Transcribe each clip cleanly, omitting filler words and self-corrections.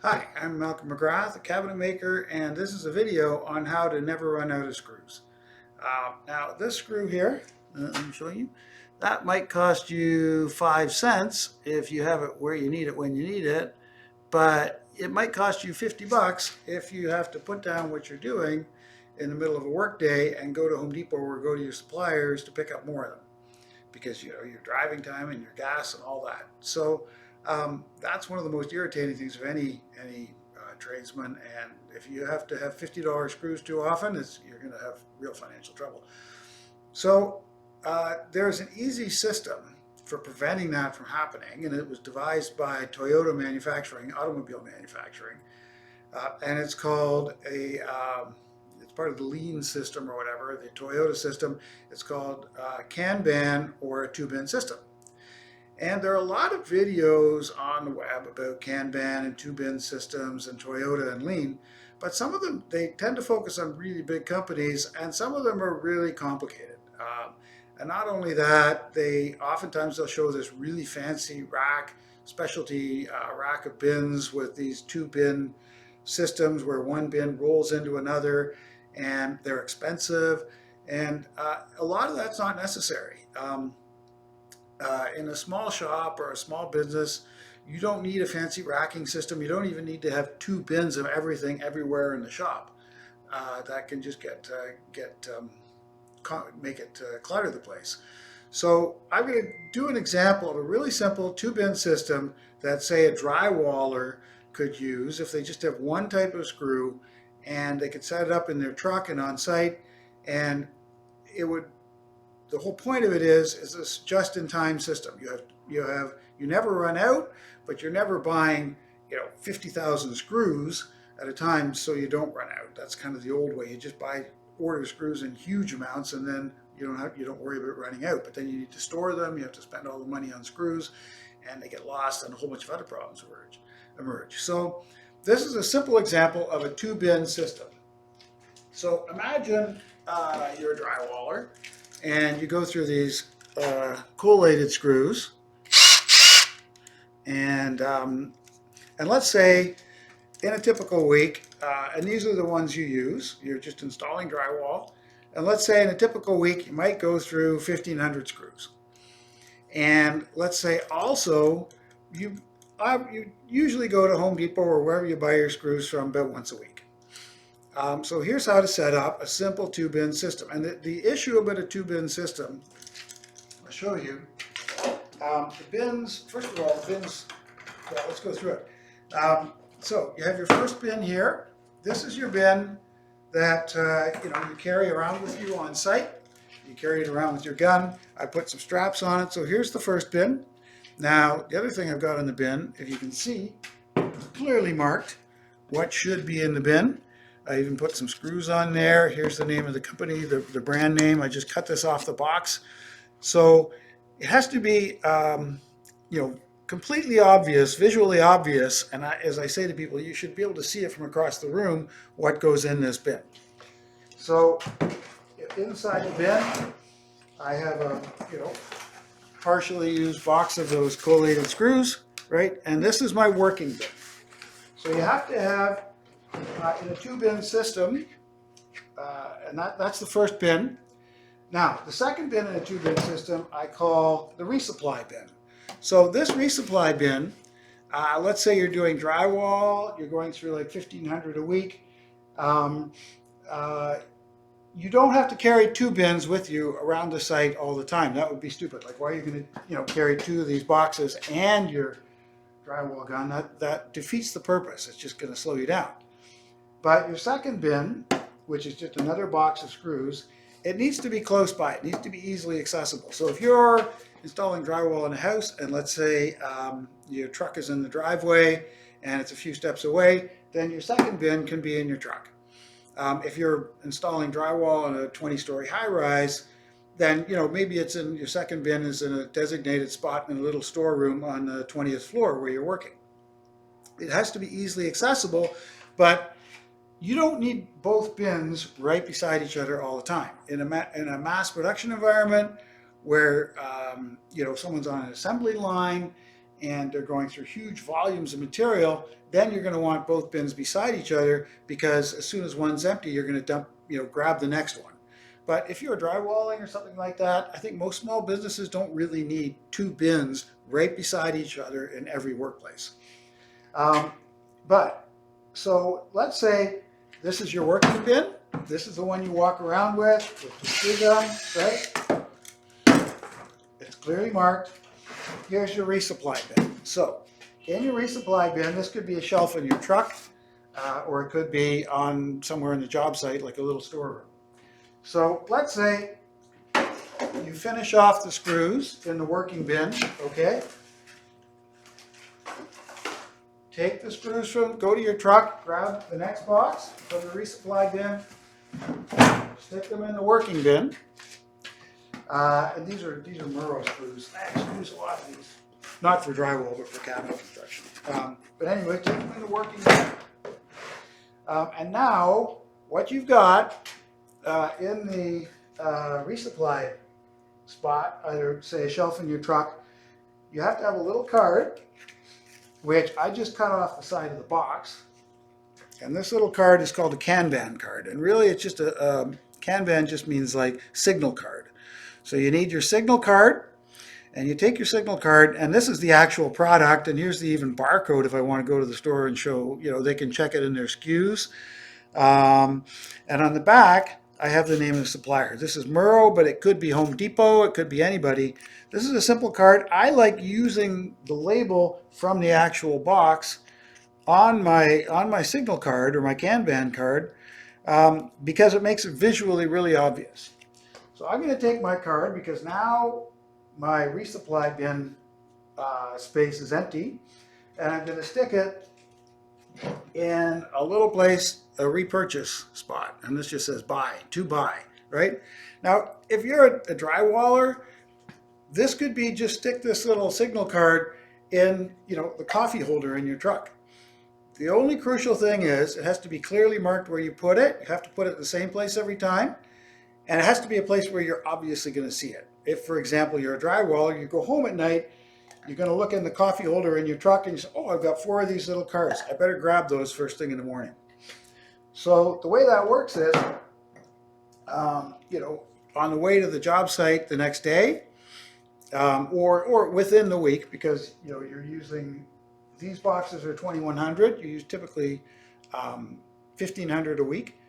Hi, I'm Malcolm McGrath, a cabinet maker, and this is a video on how to never run out of screws. Now, this screw here, let me show you, that might cost you 5 cents if you have it where you need it when you need it, but it might cost you 50 bucks if you have to put down what you're doing in the middle of a work day and go to Home Depot or go to your suppliers to pick up more of them because your driving time and your gas and all that. So that's one of the most irritating things of any tradesman. And if you have to have $50 screws too often, you're going to have real financial trouble. So there's an easy system for preventing that from happening, and it was devised by Toyota Manufacturing, automobile manufacturing, and it's called it's part of the lean system or whatever, the Toyota system. It's called Kanban, or a two-bin system. And there are a lot of videos on the web about Kanban and two-bin systems and Toyota and lean, but some of them, they tend to focus on really big companies, and some of them are really complicated. And not only that, oftentimes they'll show this really fancy rack, specialty rack of bins with these two-bin systems where one bin rolls into another, and they're expensive, and a lot of that's not necessary. In a small shop or a small business, you don't need a fancy racking system. You don't even need to have two bins of everything everywhere in the shop. That can just make it clutter the place. So I'm going to do an example of a really simple two-bin system that, say, a drywaller could use if they just have one type of screw, and they could set it up in their truck and on site, and the whole point of it is this just-in-time system. You never run out, but you're never buying 50,000 screws at a time, so you don't run out. That's kind of the old way. You just order screws in huge amounts, and then you don't worry about running out. But then you need to store them. You have to spend all the money on screws, and they get lost, and a whole bunch of other problems emerge. So this is a simple example of a two-bin system. So imagine you're a drywaller, and you go through these collated screws, and let's say in a typical week, and these are the ones you use, you're just installing drywall, and let's say in a typical week you might go through 1,500 screws. And let's say also you usually go to Home Depot or wherever you buy your screws from about once a week. So here's how to set up a simple two-bin system. And the issue about a two-bin system, I'll show you. The bins, first of all, let's go through it. So you have your first bin here. This is your bin that you carry around with you on site. You carry it around with your gun. I put some straps on it. So here's the first bin. Now, the other thing I've got in the bin, if you can see, clearly marked what should be in the bin. I even put some screws on there. Here's the name of the company, the brand name. I just cut this off the box. So it has to be, completely obvious, visually obvious. And as I say to people, you should be able to see it from across the room what goes in this bin. So inside the bin, I have a, partially used box of those collated screws, right? And this is my working bin. So you have to have, in a two-bin system, and that's the first bin. Now, the second bin in a two-bin system I call the resupply bin. So this resupply bin, let's say you're doing drywall, you're going through like 1,500 a week. You don't have to carry two bins with you around the site all the time. That would be stupid. Like, why are you going to carry two of these boxes and your drywall gun? That defeats the purpose. It's just going to slow you down. But your second bin, which is just another box of screws, it needs to be close by. It needs to be easily accessible. So if you're installing drywall in a house, and let's say your truck is in the driveway and it's a few steps away, then your second bin can be in your truck. If you're installing drywall on a 20-story high-rise, then maybe it's in your second bin is in a designated spot in a little storeroom on the 20th floor where you're working. It has to be easily accessible, but you don't need both bins right beside each other all the time. In a mass production environment where someone's on an assembly line and they're going through huge volumes of material, then you're going to want both bins beside each other, because as soon as one's empty, you're going to dump, grab the next one. But if you're drywalling or something like that, I think most small businesses don't really need two bins right beside each other in every workplace. So let's say this is your working bin. This is the one you walk around with the screw gun, right? It's clearly marked. Here's your resupply bin. So in your resupply bin, this could be a shelf in your truck, or it could be on somewhere in the job site, like a little storeroom. So let's say you finish off the screws in the working bin, okay? Take the screws go to your truck, grab the next box from the resupply bin, stick them in the working bin. And these are Murrow screws. I use a lot of these, not for drywall, but for cabinet construction. But anyway, take them in the working bin. And now, what you've got in the resupply spot, either say a shelf in your truck, you have to have a little card, which I just cut off the side of the box. And this little card is called a Kanban card. And really it's just Kanban just means like signal card. So you need your signal card, and you take your signal card, and this is the actual product, and here's the even barcode if I want to go to the store and show, they can check it in their SKUs. And on the back, I have the name of the supplier. This is Murrow, but it could be Home Depot, it could be anybody. This is a simple card. I like using the label from the actual box on my signal card or my Kanban card, because it makes it visually really obvious. So I'm going to take my card, because now my resupply bin space is empty, and I'm going to stick it in a little place, a repurchase spot, and this just says buy, to buy, right? Now, if you're a drywaller, this could be just stick this little signal card in, the coffee holder in your truck. The only crucial thing is it has to be clearly marked where you put it. You have to put it in the same place every time, and it has to be a place where you're obviously going to see it. If, for example, you're a drywaller, you go home at night, you're going to look in the coffee holder in your truck and you say, oh, I've got 4 of these little cards. I better grab those first thing in the morning. So the way that works is, on the way to the job site the next day, or within the week, because you're using, these boxes are 2,100. You use typically 1,500 a week.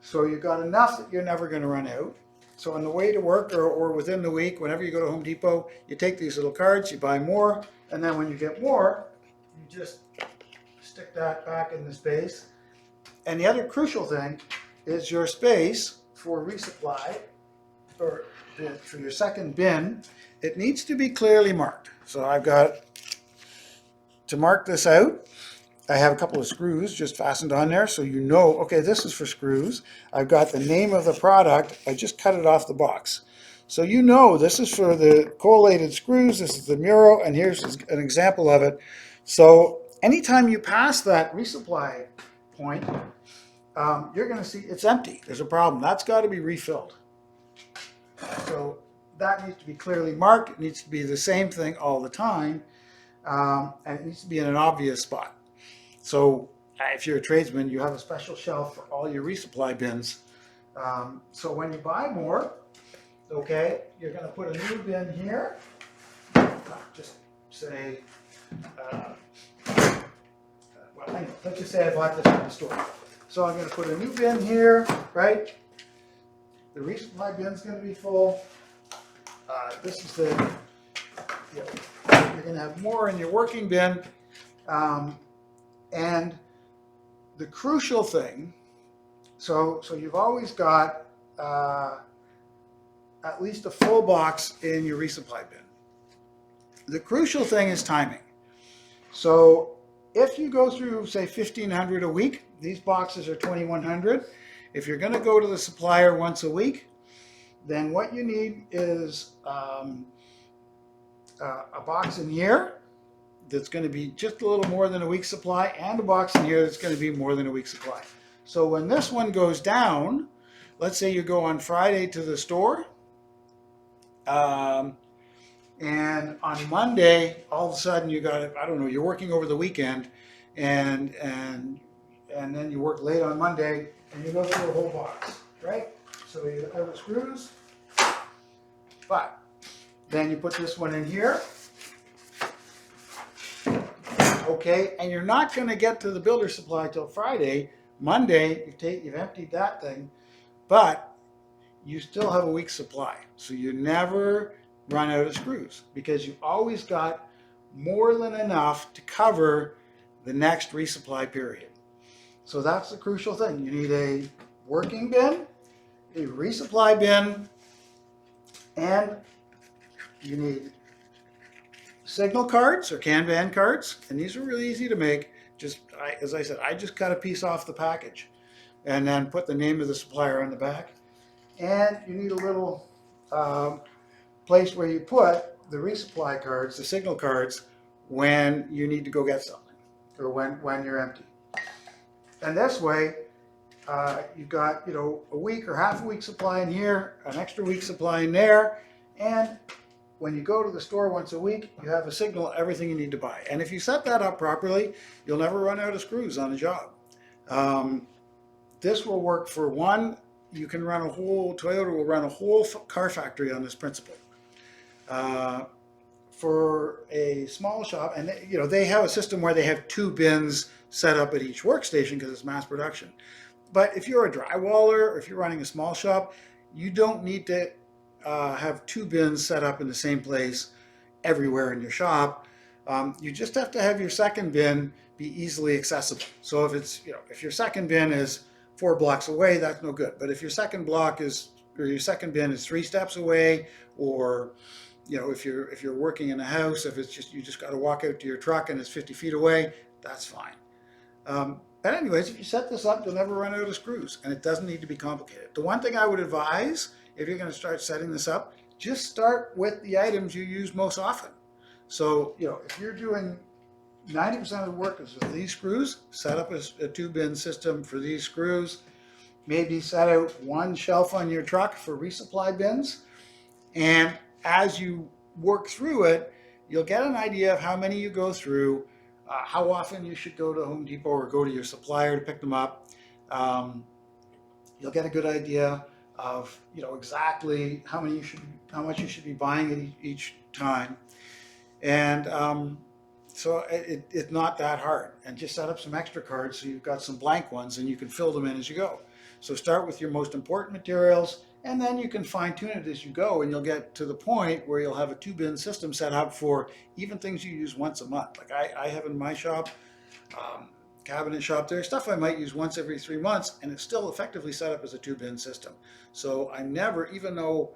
So you've got enough that you're never going to run out. So on the way to work or within the week, whenever you go to Home Depot, you take these little cards, you buy more, and then when you get more, you just stick that back in the space. And the other crucial thing is your space for resupply, or for your second bin, it needs to be clearly marked. So I've got, to mark this out, I have a couple of screws just fastened on there, so okay, this is for screws. I've got the name of the product. I just cut it off the box. So this is for the collated screws. This is the Murrow, and here's an example of it. So anytime you pass that resupply point, you're going to see it's empty. There's a problem. That's got to be refilled. So that needs to be clearly marked. It needs to be the same thing all the time, and it needs to be in an obvious spot. So if you're a tradesman, you have a special shelf for all your resupply bins. So when you buy more, okay, you're going to put a new bin here. Just say, let's just say I bought this from the store. So I'm going to put a new bin here, right? The resupply bin's going to be full. This is you're going to have more in your working bin. And the crucial thing, so you've always got at least a full box in your resupply bin. The crucial thing is timing. So if you go through, say, 1,500 a week, these boxes are 2,100. If you're going to go to the supplier once a week, then what you need is a box in here that's going to be just a little more than a week's supply, and a box in here that's going to be more than a week's supply. So when this one goes down, let's say you go on Friday to the store, And on Monday, all of a sudden you got, I don't know, you're working over the weekend, and then you work late on Monday, and you go through a whole box, right? So you have the screws, but then you put this one in here, okay? And you're not going to get to the builder supply till Friday. Monday, you've emptied that thing, but you still have a week's supply. So you never run out of screws because you've always got more than enough to cover the next resupply period. So that's the crucial thing. You need a working bin, a resupply bin, and you need signal cards or Kanban cards. And these are really easy to make. As I said, I just cut a piece off the package and then put the name of the supplier on the back. And you need a little place where you put the resupply cards, the signal cards, when you need to go get something or when you're empty. And this way, you've got, a week or half a week supply in here, an extra week supply in there, and when you go to the store once a week, you have a signal, everything you need to buy. And if you set that up properly, you'll never run out of screws on a job. This will work for one. You can run Toyota will run a whole car factory on this principle. For a small shop, and they have a system where they have 2 bins set up at each workstation because it's mass production. But if you're a drywaller or if you're running a small shop, you don't need to have 2 bins set up in the same place everywhere in your shop. You just have to have your second bin be easily accessible. So if your second bin is 4 blocks away, that's no good. But if your second bin is 3 steps away, or if you're working in a house, if it's you just got to walk out to your truck and it's 50 feet away, that's fine. But anyways, if you set this up, you'll never run out of screws, and it doesn't need to be complicated. The one thing I would advise, if you're going to start setting this up, just start with the items you use most often. So, if you're doing 90% of the work is with these screws, set up a 2-bin system for these screws. Maybe set out 1 shelf on your truck for resupply bins. And as you work through it, you'll get an idea of how many you go through, how often you should go to Home Depot or go to your supplier to pick them up. You'll get a good idea of exactly how much you should be buying at each time, and so it's not that hard. And just set up some extra cards so you've got some blank ones and you can fill them in as you go. So start with your most important materials, and then you can fine tune it as you go, and you'll get to the point where you'll have a 2-bin system set up for even things you use once a month. Like I have in my shop, cabinet shop, there's stuff I might use once every 3 months, and it's still effectively set up as a 2-bin system. So I never, even though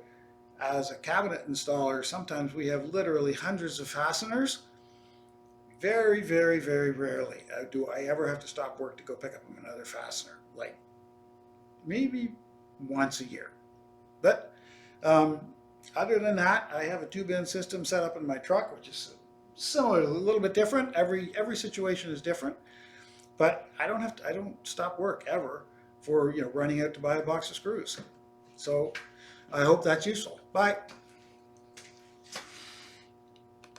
as a cabinet installer, sometimes we have literally hundreds of fasteners, very, very, very rarely do I ever have to stop work to go pick up another fastener. Like maybe once a year. But other than that, I have a 2-bin system set up in my truck, which is similar, a little bit different. Every situation is different. But I don't stop work ever for running out to buy a box of screws. So I hope that's useful. Bye.